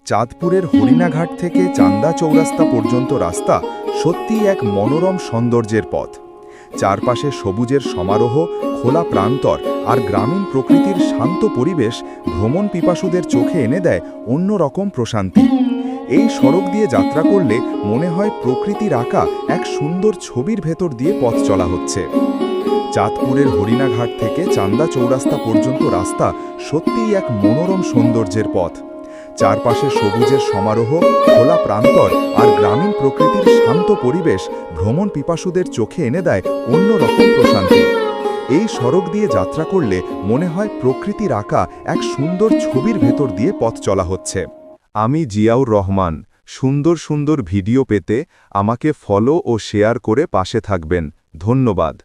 চাঁদপুরের হরিণাঘাট থেকে চান্দা চৌরাস্তা পর্যন্ত রাস্তা সত্যিই এক মনোরম সৌন্দর্যের পথ। চারপাশে সবুজের সমারোহ, খোলা প্রান্তর আর গ্রামীণ প্রকৃতির শান্ত পরিবেশ ভ্রমণ পিপাসুদের চোখে এনে দেয় অন্যরকম প্রশান্তি। এই সড়ক দিয়ে যাত্রা করলে মনে হয় প্রকৃতির আঁকা এক সুন্দর ছবির ভেতর দিয়ে পথ চলা হচ্ছে। চাঁদপুরের হরিণাঘাট থেকে চান্দা চৌরাস্তা পর্যন্ত রাস্তা সত্যিই এক মনোরম সৌন্দর্যের পথ। চারপাশে সবুজের সমারোহ, খোলা প্রান্তর আর গ্রামীণ প্রকৃতির শান্ত পরিবেশ ভ্রমণ পিপাসুদের চোখে এনে দেয় অন্যরকম প্রশান্তি। এই সড়ক দিয়ে যাত্রা করলে মনে হয় প্রকৃতির আঁকা এক সুন্দর ছবির ভেতর দিয়ে পথ চলা হচ্ছে। আমি জিয়াউর রহমান। সুন্দর সুন্দর ভিডিও পেতে আমাকে ফলো ও শেয়ার করে পাশে থাকবেন। ধন্যবাদ।